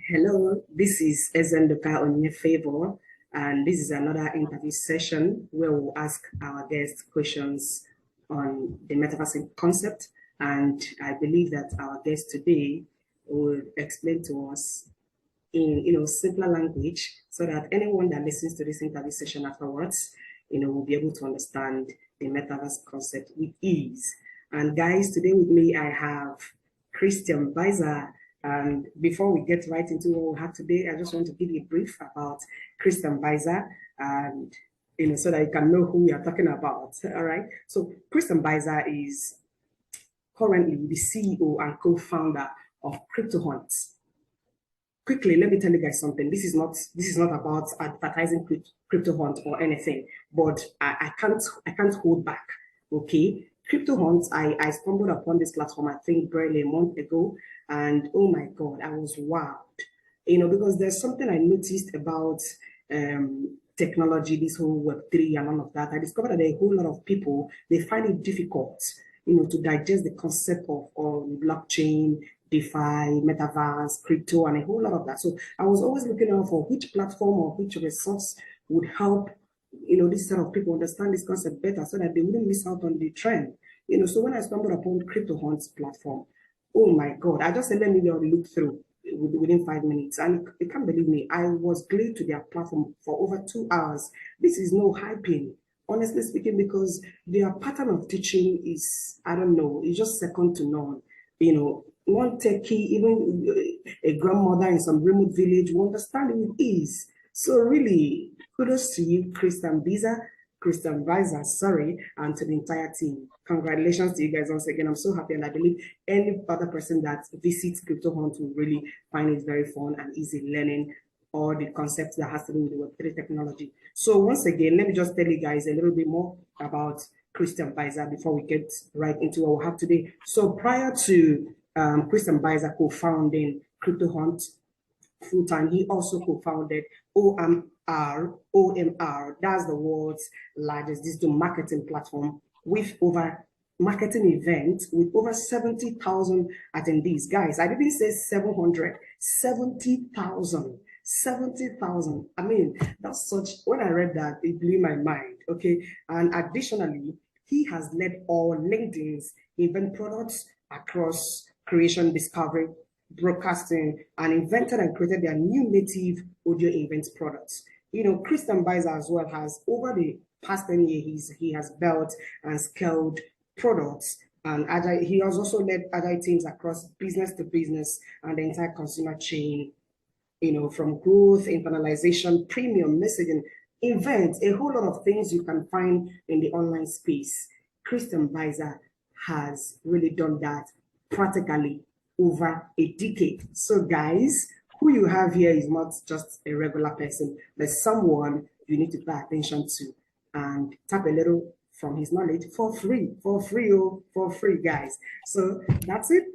Hello, this is Ezendoka Onyefavor, and this is another interview session where we'll ask our guests questions on the metaverse concept. And I believe that our guest today will explain to us in simpler language so that anyone that listens to this interview session afterwards, will be able to understand the metaverse concept with ease. And guys, today with me I have Christian Byza. And before we get right into what we have today, I just want to give you a brief about Christian Byza and so that you can know who we are talking about. All right. So Christian Byza is currently the CEO and co-founder of Cryptohunt. Quickly, let me tell you guys something. This is not about advertising Cryptohunt or anything, but I can't hold back. Okay. Cryptohunt, I stumbled upon this platform, I think barely a month ago, and oh my God, I was wowed. Because there's something I noticed about technology, this whole Web3 and all of that. I discovered that a whole lot of people, they find it difficult, to digest the concept of blockchain, DeFi, Metaverse, crypto, and a whole lot of that. So I was always looking out for which platform or which resource would help this set of people understand this concept better so that they wouldn't miss out on the trend. So when I stumbled upon Cryptohunt's platform, oh my God, I just said, let me look through within 5 minutes. And you can't believe me, I was glued to their platform for over 2 hours. This is no hyping, honestly speaking, because their pattern of teaching is, I don't know, it's just second to none. One techie, even a grandmother in some remote village will understand it with ease. So really, kudos to you, Christian Byza, sorry, and to the entire team. Congratulations to you guys once again. I'm so happy, and I believe any other person that visits Cryptohunt will really find it very fun and easy learning all the concepts that has to do with the Web3 technology. So once again, let me just tell you guys a little bit more about Christian Byza before we get right into what we have today. So prior to Christian Byza co-founding Cryptohunt full-time, he also co-founded OMR, that's the world's largest digital marketing platform with over marketing events with over 70,000 attendees. Guys, I didn't say 700, 70,000. 70,000. I mean, that's such, when I read that, it blew my mind. Okay. And additionally, he has led all LinkedIn's event products across creation, discovery, broadcasting, and invented and created their new native audio events products. Christian Byza as well has, over the past 10 years, he has built and scaled products, and agile. He has also led agile teams across business to business and the entire consumer chain, from growth, internalization, premium messaging, events, a whole lot of things you can find in the online space. Christian Byza has really done that practically over a decade. So guys, who you have here is not just a regular person, but someone you need to pay attention to and tap a little from his knowledge for free, guys. So that's it.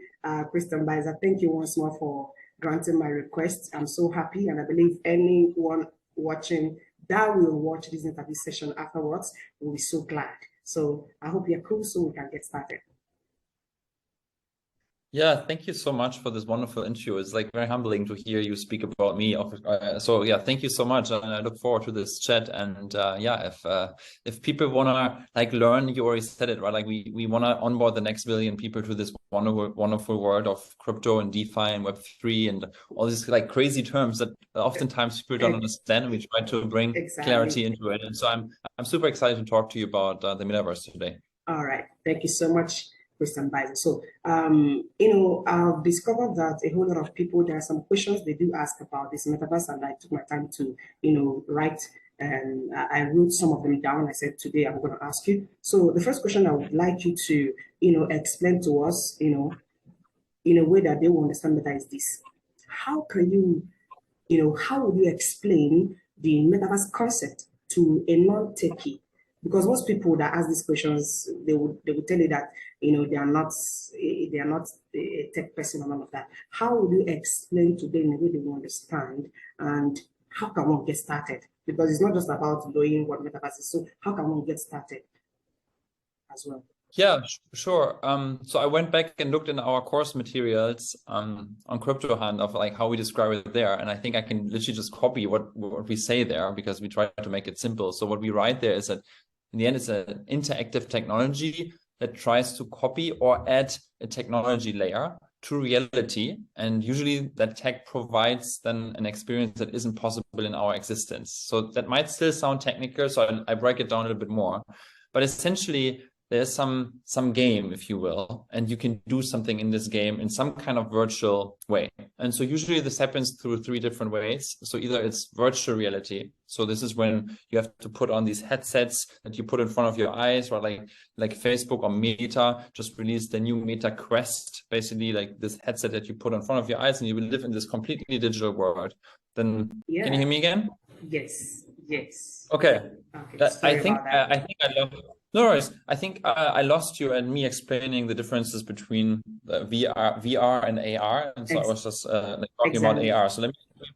Christian Byza, thank you once more for granting my request. I'm so happy, and I believe anyone watching that will watch this interview session afterwards will be so glad. So I hope you're cool so we can get started. Yeah, thank you so much for this wonderful intro. It's like very humbling to hear you speak about me. So yeah, thank you so much, and I look forward to this chat. And yeah, if people wanna learn, you already said it, right? Like we wanna onboard the next billion people to this wonderful world of crypto and DeFi and Web3 and all these crazy terms that oftentimes people don't understand, and we try to bring clarity into it. And so I'm super excited to talk to you about the metaverse today. All right, thank you so much, Christian Byza. So, I've discovered that a whole lot of people, there are some questions they do ask about this metaverse, and I took my time to, write, and I wrote some of them down. I said, today I'm going to ask you. So the first question I would like you to, explain to us, in a way that they will understand better is this. How can you, how would you explain the metaverse concept to a non-techie? Because most people that ask these questions, they would tell you that they are not a tech person and all of that. How would you explain to them in a way they will understand, and how can one get started? Because it's not just about knowing what metaverse is. So how can one get started as well? Yeah, sure. So I went back and looked in our course materials on Cryptohunt of like how we describe it there, and I think I can literally just copy what we say there because we try to make it simple. So what we write there is that in the end, it's an interactive technology that tries to copy or add a technology layer to reality, and usually that tech provides then an experience that isn't possible in our existence. So that might still sound technical, so I break it down a little bit more, but essentially there's some game, if you will, and you can do something in this game in some kind of virtual way. And so usually this happens through 3 different ways. So either it's virtual reality. So this is when you have to put on these headsets that you put in front of your eyes, or like Facebook or Meta just released the new Meta Quest, basically like this headset that you put in front of your eyes and you will live in this completely digital world. Then Can you hear me again? Yes. Okay. Sorry about that. I think I lost. No worries. I think I lost you and me explaining the differences between VR and AR, and so I was just talking about AR. So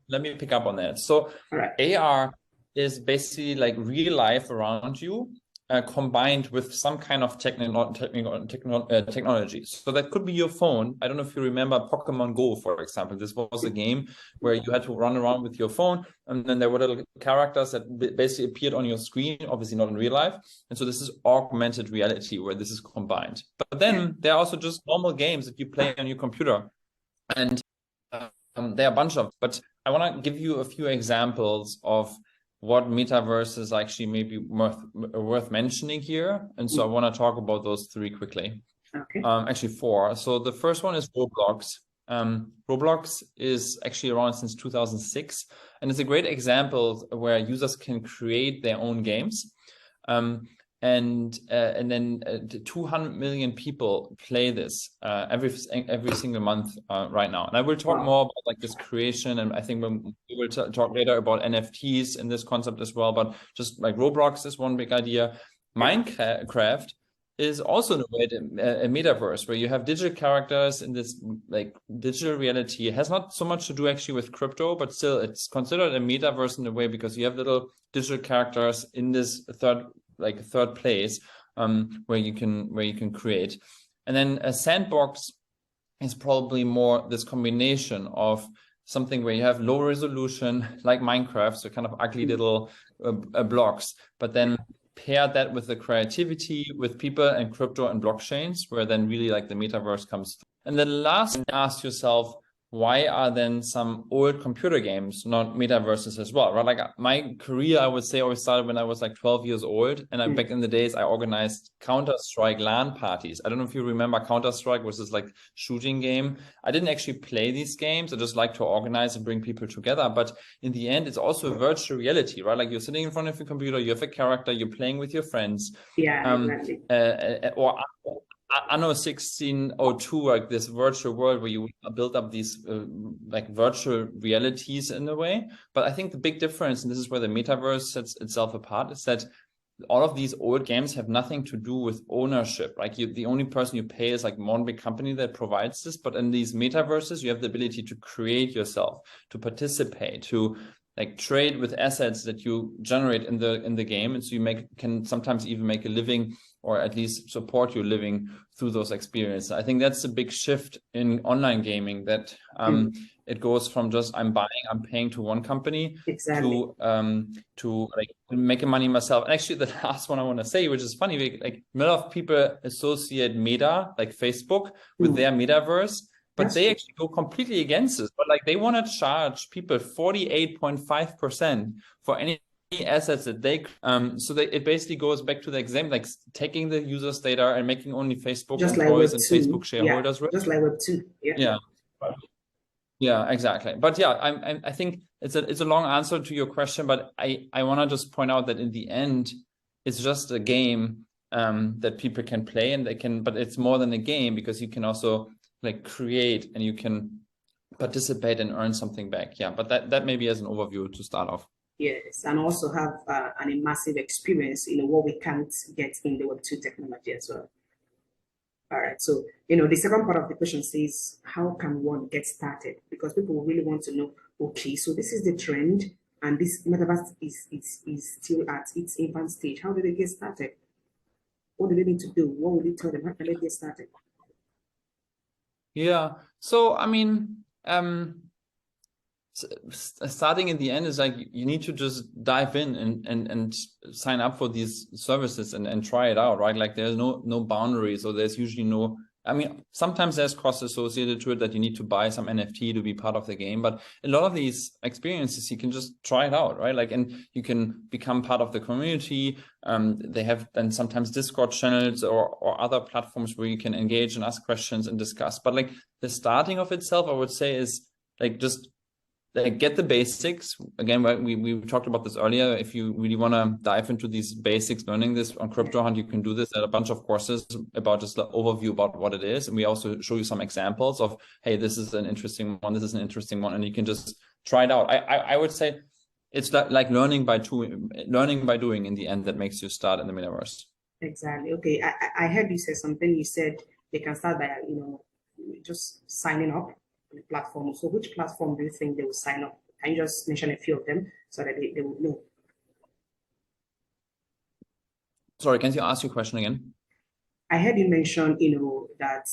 let me pick up on that. So AR is basically like real life around you, combined with some kind of technology. So that could be your phone. I don't know if you remember Pokemon Go, for example. This was a game where you had to run around with your phone, and then there were little characters that basically appeared on your screen, obviously not in real life. And so this is augmented reality where this is combined. But then there are also just normal games that you play on your computer. And there are a bunch of, but I want to give you a few examples of what Metaverse is actually maybe worth mentioning here. And so I want to talk about those 3 quickly. Okay. Actually 4. So the first one is Roblox. Roblox is actually around since 2006, and it's a great example where users can create their own games. And then 200 million people play this every single month right now. And I will talk more about like this creation, and I think we will talk later about NFTs in this concept as well. But just like Roblox is one big idea. Minecraft is also in a way a metaverse where you have digital characters in this like digital reality. It has not so much to do actually with crypto, but still it's considered a metaverse in a way because you have little digital characters in this third place where you can create. And then a sandbox is probably more this combination of something where you have low resolution like Minecraft, so kind of ugly little blocks, but then pair that with the creativity with people and crypto and blockchains, where then really like the metaverse comes. And then last, ask yourself, why are then some old computer games not metaverses as well, right? Like my career, I would say, always started when I was like 12 years old. And back in the days, I organized Counter-Strike LAN parties. I don't know if you remember Counter-Strike was this like shooting game. I didn't actually play these games. I just like to organize and bring people together. But in the end, it's also a virtual reality, right? Like you're sitting in front of your computer, you have a character, you're playing with your friends. Exactly. Or Anno 1602, like this virtual world where you build up these like virtual realities in a way. But I think the big difference, and this is where the metaverse sets itself apart, is that all of these old games have nothing to do with ownership. Like the only person you pay is like one big company that provides this. But in these metaverses, you have the ability to create yourself, to participate, to like trade with assets that you generate in the game, and so you can sometimes even make a living, or at least support your living through those experiences. I think that's a big shift in online gaming, that it goes from just I'm paying to one company to like making money myself. And actually, the last one I want to say, which is funny, like a lot of people associate Meta, like Facebook, with their metaverse. But they actually go completely against this. But like they want to charge people 48.5% for any assets that they so it basically goes back to the exam, like taking the users' data and making only Facebook employees and Facebook shareholders. Yeah, just like Web2. Yeah, exactly. But yeah, I think it's a long answer to your question, but I want to just point out that in the end, it's just a game that people can play, and but it's more than a game, because you can also like create and you can participate and earn something back. Yeah, but that maybe as an overview to start off. Yes, and also have an immersive experience, what we can't get in the Web2 technology as well. All right, so, the second part of the question says, how can one get started? Because people really want to know, okay, so this is the trend, and this metaverse is still at its infant stage. How do they get started? What do they need to do? What would you tell them? How can they get started? Yeah. So, I mean, starting in the end is like you need to just dive in and sign up for these services and try it out, right? Like there's no boundaries, or there's usually no, I mean, sometimes there's costs associated to it that you need to buy some NFT to be part of the game, but a lot of these experiences you can just try it out, right? Like, and you can become part of the community. They have then sometimes Discord channels or other platforms where you can engage and ask questions and discuss. But like the starting of itself, I would say, is like just like get the basics. Again, we talked about this earlier. If you really want to dive into these basics, learning this on Cryptohunt, you can do this at a bunch of courses about just the overview about what it is. And we also show you some examples of, hey, this is an interesting one, this is an interesting one, and you can just try it out. I would say it's like learning by doing in the end that makes you start in the metaverse. Exactly. Okay. I heard you say something. You said they can start by, just signing up on the platform. So which platform do you think they will sign up? Can you just mention a few of them so that they will know? Sorry, can you ask your question again? I heard you mention, that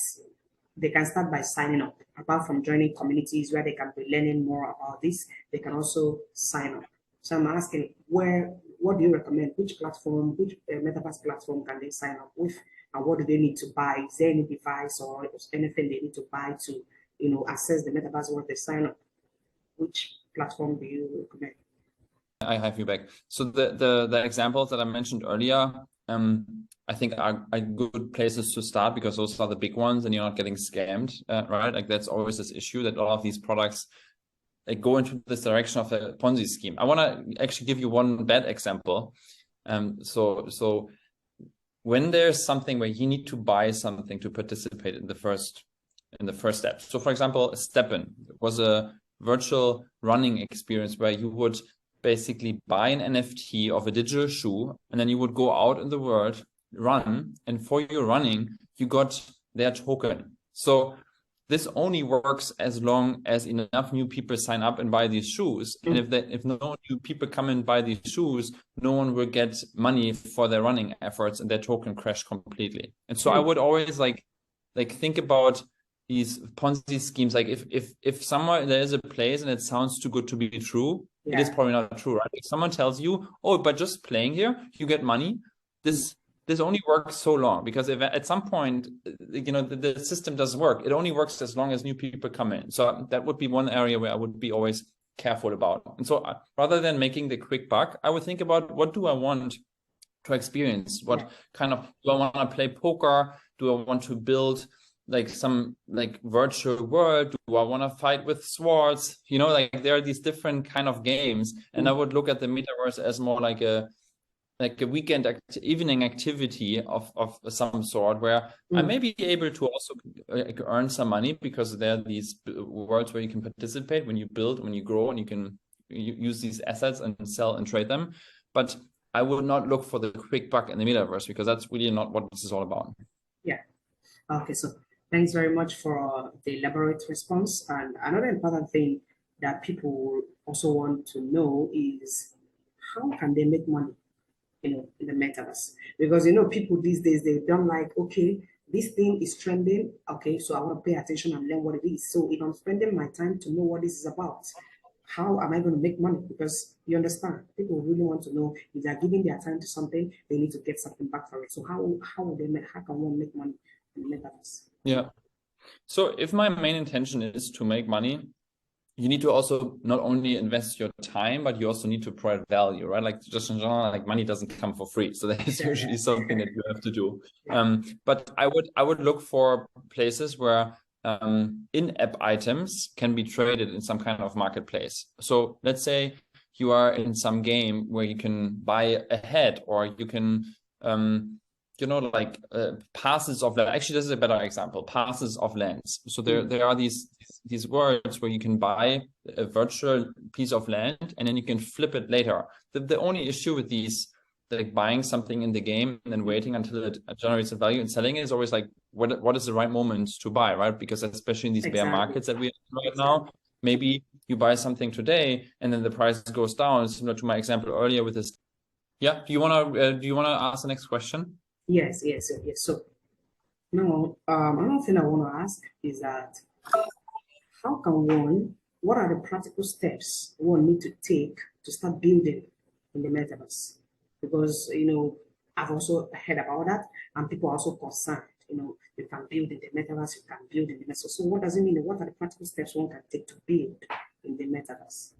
they can start by signing up. Apart from joining communities where they can be learning more about this, they can also sign up. So I'm asking, what do you recommend? Which platform, which Metaverse platform can they sign up with? And what do they need to buy? Is there any device or anything they need to buy to, access the Metaverse once they sign up? Which platform do you recommend? I have you back. So the examples that I mentioned earlier, I think are good places to start because those are the big ones and you're not getting scammed, right? Like that's always this issue that a lot of these products go into this direction of a Ponzi scheme. I want to actually give you one bad example. So when there's something where you need to buy something to participate in the first step. So for example, Steppen was a virtual running experience where you would basically buy an NFT of a digital shoe, and then you would go out in the world, run, and for your running, you got their token. So this only works as long as enough new people sign up and buy these shoes. And if no new people come and buy these shoes, no one will get money for their running efforts and their token crash completely. And so I would always like think about these Ponzi schemes. Like if somewhere there is a place and it sounds too good to be true, it is probably not true, right? If someone tells you, oh, but just playing here, you get money, this only works so long, because if at some point, the system does work, it only works as long as new people come in. So that would be one area where I would be always careful about. And so rather than making the quick buck, I would think about, what do I want to experience? What kind of, do I want to play poker? Do I want to build like some virtual world? Do I want to fight with swords? There are these different kind of games, and I would look at the metaverse as more like a weekend evening activity of some sort, where I may be able to also earn some money, because there are these worlds where you can participate when you build, when you grow, and you can use these assets and sell and trade them. But I would not look for the quick buck in the metaverse, because that's really not what this is all about. Yeah. Okay, so thanks very much for the elaborate response. And another important thing that people also want to know is, how can they make money, in the metaverse? Because, people these days, they don't like, okay, this thing is trending. Okay, so I want to pay attention and learn what it is. So if I'm spending my time to know what this is about, how am I going to make money? Because you understand, people really want to know, if they're giving their time to something, they need to get something back for it. So how can one make money in the metaverse? Yeah. So if my main intention is to make money, you need to also not only invest your time, but you also need to provide value, right? Like just in general, like money doesn't come for free. So there's usually something that you have to do. But I would look for places where in-app items can be traded in some kind of marketplace. So let's say you are in some game where you can buy a head, or you can passes of land. Actually, this is a better example, passes of lands. So there are these worlds where you can buy a virtual piece of land and then you can flip it later. The only issue with these, like buying something in the game and then waiting until it generates a value and selling it, is always like, what is the right moment to buy, right? Because especially in these bear markets that we have right now, maybe you buy something today and then the price goes down, similar to my example earlier with this. Yeah, do you want to ask the next question? Yes, yes, yes. So now, another thing I want to ask is that how can one, what are the practical steps one need to take to start building in the metaverse? Because, I've also heard about that, and people are also concerned, you can build in the metaverse, you can build in the metaverse. So what does it mean? What are the practical steps one can take to build in the metaverse?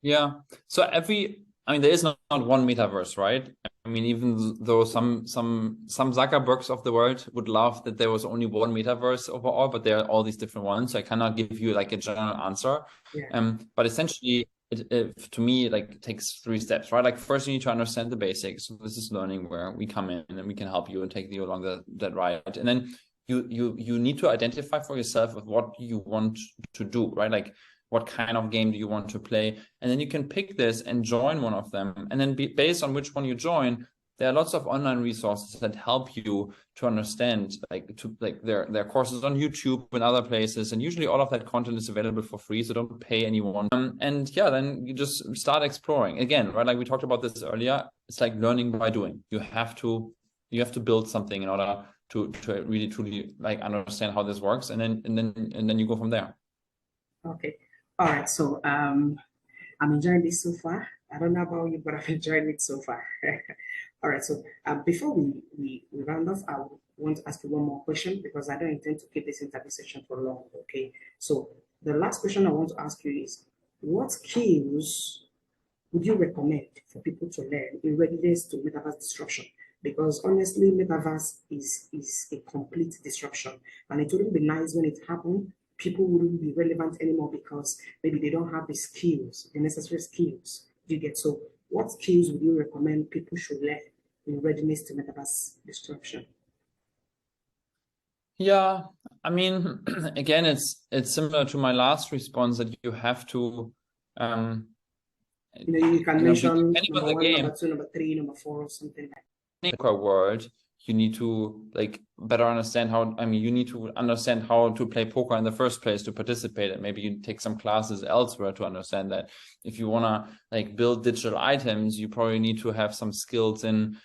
Yeah. So I mean, there is not one metaverse, right? I mean, even though some Zuckerbergs of the world would love that there was only one metaverse overall, but there are all these different ones. So I cannot give you like a general answer. Yeah. But essentially, it to me like takes 3 steps, right? Like first, you need to understand the basics. So this is learning where we come in and we can help you and take you along that ride. And then you need to identify for yourself what you want to do, right? Like what kind of game do you want to play, and then you can pick this and join one of them, and then based on which one you join, there are lots of online resources that help you to understand, like there are courses on YouTube and other places, and usually all of that content is available for free, so don't pay anyone. And yeah, then you just start exploring again, right? Like we talked about this earlier, it's like learning by doing. You have to build something in order to really truly like understand how this works, and then you go from there. Okay. All right. So I'm enjoying this so far. I don't know about you, but I've enjoyed it so far. All right. So before we round off, I want to ask you one more question because I don't intend to keep this interview session for long. Okay. So the last question I want to ask you is, what skills would you recommend for people to learn in readiness to metaverse disruption? Because honestly, metaverse is a complete disruption, and it wouldn't be nice when it happened. People wouldn't be relevant anymore because maybe they don't have the skills, the necessary skills. Do you get? So? What skills would you recommend people should learn in readiness to metaverse disruption? Yeah, I mean, again, it's similar to my last response that you have to, um, You can mention depending on number the one, game, number two, number three, number four, or something like that. in the poker world, you need to like better understand how. I mean, you need to understand how to play poker in the first place to participate, and maybe you take some classes elsewhere to understand that. If you wanna like build digital items, you probably need to have some skills in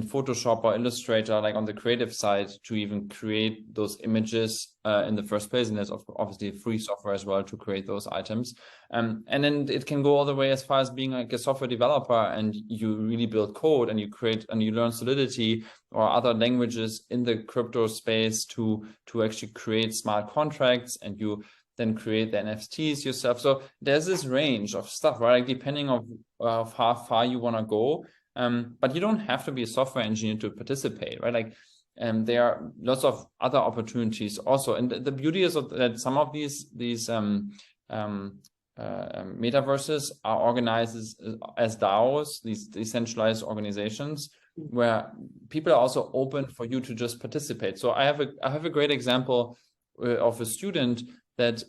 Photoshop or Illustrator, like on the creative side, to even create those images in the first place. And there's obviously free software as well to create those items. And then it can go all the way as far as being like a software developer, and you really build code and you create and you learn Solidity or other languages in the crypto space to actually create smart contracts, and you then create the NFTs yourself. So there's this range of stuff, right? Like depending of how far you want to go. But you don't have to be a software engineer to participate, right? Like, there are lots of other opportunities also. And the beauty is that some of these metaverses are organized as DAOs, these decentralized organizations, where people are also open for you to just participate. So I have a great example of a student that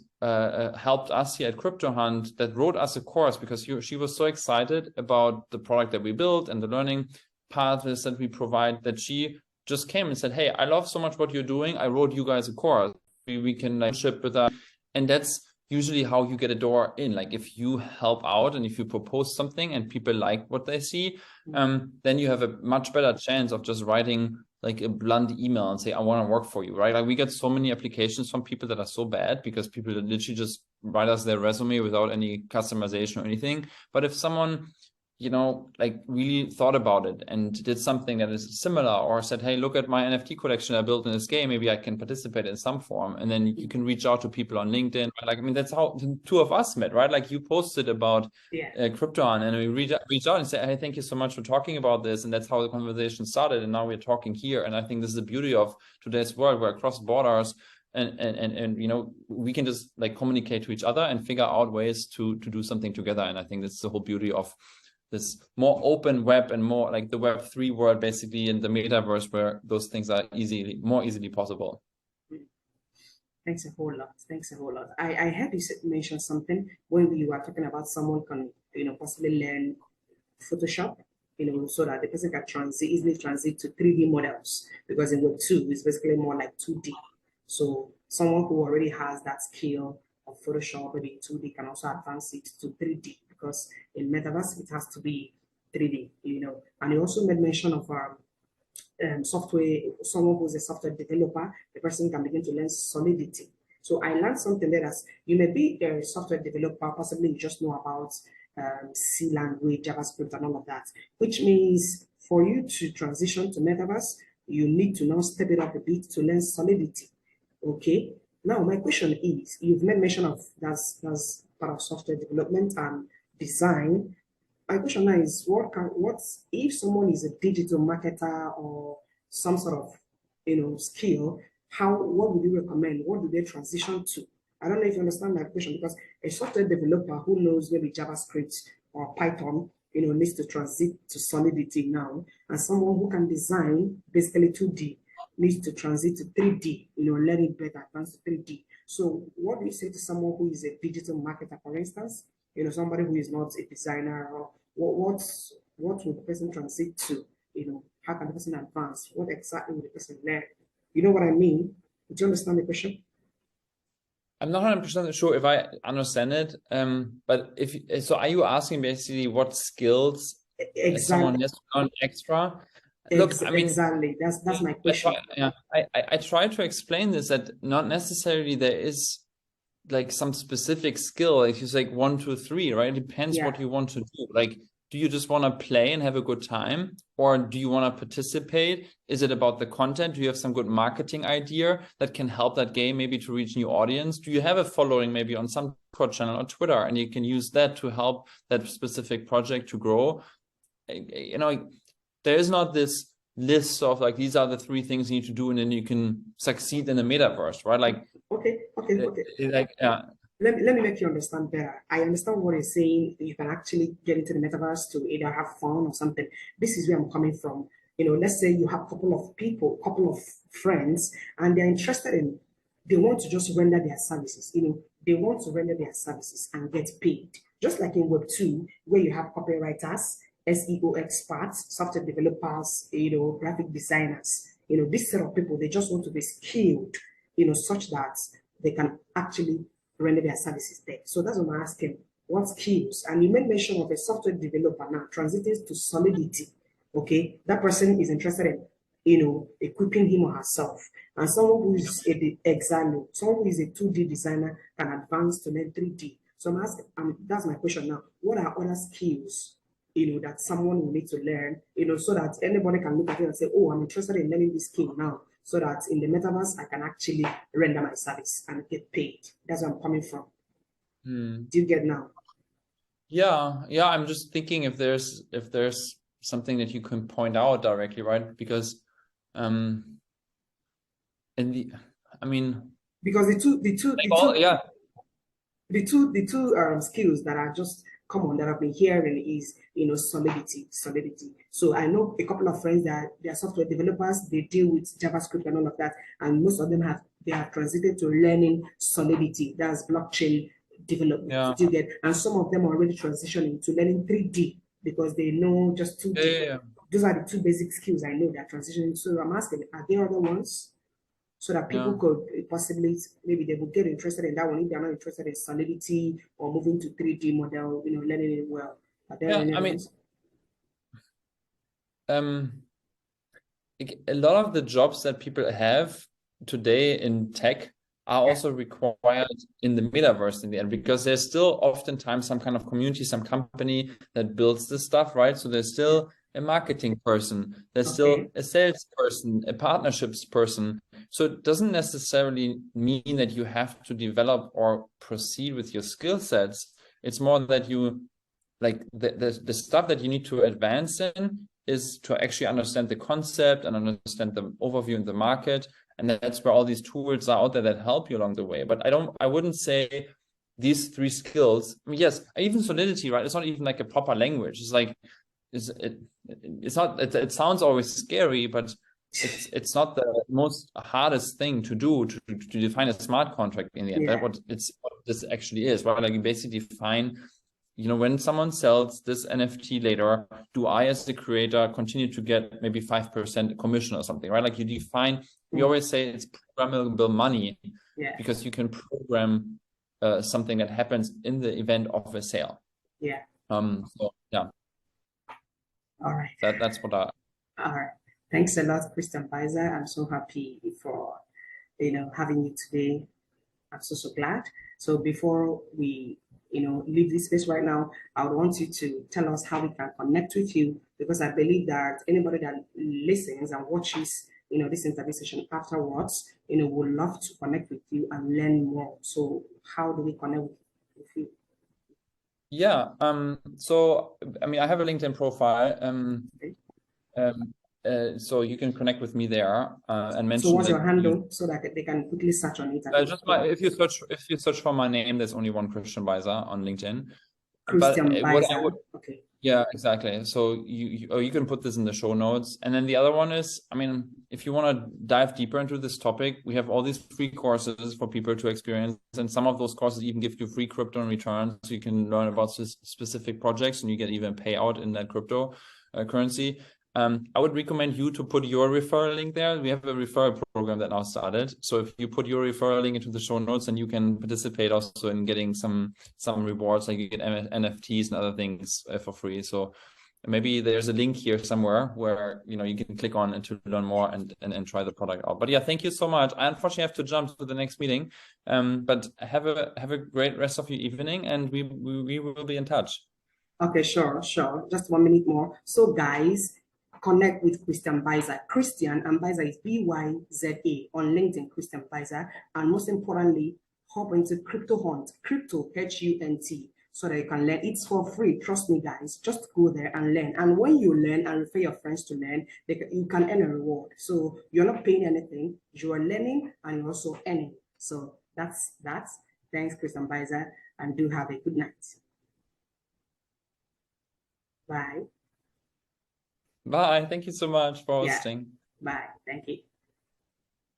helped us here at Cryptohunt, that wrote us a course because she was so excited about the product that we built and the learning paths that we provide, that she just came and said, hey, I love so much what you're doing. I wrote you guys a course. We can like ship with that. And that's usually how you get a door in. Like if you help out and if you propose something and people like what they see, then you have a much better chance of just writing like a blunt email and say, I want to work for you, right? Like we get so many applications from people that are so bad because people literally just write us their resume without any customization or anything. But if someone, like really thought about it and did something that is similar, or said, hey, look at my NFT collection I built in this game, maybe I can participate in some form. And then you can reach out to people on LinkedIn. Like, I mean, that's how the two of us met, right? Like you posted about Cryptohunt, and we reach out and say, hey, thank you so much for talking about this. And that's how the conversation started. And now we're talking here. And I think this is the beauty of today's world, where across borders and we can just like communicate to each other and figure out ways to do something together. And I think that's the whole beauty of this more open web and more like the Web3 world, basically, in the metaverse, where those things are more easily possible. Thanks a whole lot. Thanks a whole lot. I heard you mention something when you were talking about someone can, possibly learn Photoshop, so that the person can easily transit to 3D models, because in Web2 it's basically more like 2D. So someone who already has that skill of Photoshop, maybe 2D, can also advance it to 3D, because in Metaverse it has to be 3D, And you also made mention of software, someone who's a software developer, the person can begin to learn Solidity. So I learned something there as you may be a software developer, possibly you just know about C language, JavaScript, and all of that, which means for you to transition to Metaverse, you need to now step it up a bit to learn Solidity. Okay. Now, my question is, you've made mention of that's part of software development and design. My question now is, what if someone is a digital marketer or some sort of, skill? What would you recommend? What do they transition to? I don't know if you understand my question, because a software developer who knows maybe JavaScript or Python, needs to transit to Solidity now, and someone who can design basically 2D needs to transit to 3D, learn it better, advance to 3D. So what do you say to someone who is a digital marketer, for instance, somebody who is not a designer, or what would the person transit to? How can the person advance? What exactly would the person learn? You know what I mean? Do you understand the question? I'm not 100% sure if I understand it. But so are you asking basically what skills someone has to learn extra? Look, I mean, exactly. That's my question. I try to explain this, that not necessarily there is like some specific skill, like you say 1, 2, 3, right? It depends what you want to do. Like, do you just want to play and have a good time, or do you want to participate? Is it about the content? Do you have some good marketing idea that can help that game maybe to reach new audience? Do you have a following maybe on some channel or Twitter, and you can use that to help that specific project to grow? There is not this list of like, these are the 3 things you need to do, and then you can succeed in the metaverse, right? Like, okay. Like, Let me make you understand better. I understand what you're saying. You can actually get into the metaverse to either have fun or something. This is where I'm coming from. Let's say you have a couple of friends, and they're interested in, they want to just render their services. They want to render their services and get paid. Just like in Web2, where you have copywriters, SEO experts, software developers, graphic designers. This set of people, they just want to be skilled, such that they can actually render their services there. So that's what I'm asking. What skills? And you made mention of a software developer now transiting to Solidity. Okay, that person is interested in, equipping him or herself. And someone who is someone who is a 2D designer can advance to learn 3D. So I'm asking, that's my question now. What are other skills, that someone will need to learn, so that anybody can look at it and say, oh, I'm interested in learning this skill now, so that in the metaverse, I can actually render my service and get paid. That's where I'm coming from. Do you get now? Yeah. I'm just thinking if there's something that you can point out directly, right? Because, because the two skills that are just common that I've been hearing is, Solidity. So I know a couple of friends that they are software developers, they deal with JavaScript and all of that, and most of them have transited to learning Solidity. That's blockchain development. Do you get? And some of them are already transitioning to learning 3D because they know just 2D. Those are the 2 basic skills I know they're transitioning. So I'm asking, are there other ones? So that people could possibly, maybe they would get interested in that one if they're not interested in Solidity or moving to 3D model, learning it well. Are there any ones? A lot of the jobs that people have today in tech are also required in the metaverse in the end, because there's still oftentimes some kind of community, some company that builds this stuff, right? So there's still a marketing person, there's still a sales person, a partnerships person. So it doesn't necessarily mean that you have to develop or proceed with your skill sets. It's more that you, like, the stuff that you need to advance in is to actually understand the concept and understand the overview in the market. And that's where all these tools are out there that help you along the way. But I wouldn't say these 3 skills. I mean, yes, even Solidity, right? It's not even like a proper language. It's like, it's not, it sounds always scary, but it's not the most hardest thing to do to define a smart contract in the end. What this actually is, right? Like, you basically define, when someone sells this NFT later, do I as the creator continue to get maybe 5% commission or something, right? Like, you define, we always say it's programmable money, because you can program something that happens in the event of a sale. All right. That's what All right. Thanks a lot, Christian Byza. I'm so happy for having you today. I'm so glad. So before we leave this space right now, I would want you to tell us how we can connect with you, because I believe that anybody that listens and watches this interview session afterwards, would love to connect with you and learn more. So how do we connect with you? Yeah. So I mean, I have a LinkedIn profile. So you can connect with me there and mention. So what's your handle so that they can quickly search on it? If you search for my name, there's only one Christian Byza on LinkedIn. Christian Byza. Okay. Yeah, exactly. So you can put this in the show notes. And then the other one is, I mean, if you want to dive deeper into this topic, we have all these free courses for people to experience. And some of those courses even give you free crypto in return. So you can learn about specific projects and you get even payout in that crypto currency. I would recommend you to put your referral link there. We have a referral program that now started. So if you put your referral link into the show notes, then you can participate also in getting some rewards, like you get NFTs and other things for free. So maybe there's a link here somewhere where you can click on and to learn more and try the product out. But yeah, thank you so much. I unfortunately have to jump to the next meeting. But have a great rest of your evening, and we will be in touch. Okay, sure. Just 1 minute more. So guys, connect with Christian Byza. Christian and Byza is Byza on LinkedIn, Christian Byza. And most importantly, hop into Cryptohunt, Crypto Hunt, so that you can learn. It's for free. Trust me, guys. Just go there and learn. And when you learn and refer your friends to learn, you can earn a reward. So you're not paying anything. You are learning and you're also earning. So that's. Thanks, Christian Byza, and do have a good night. Bye. Bye. Thank you so much for hosting. Yeah. Bye. Thank you.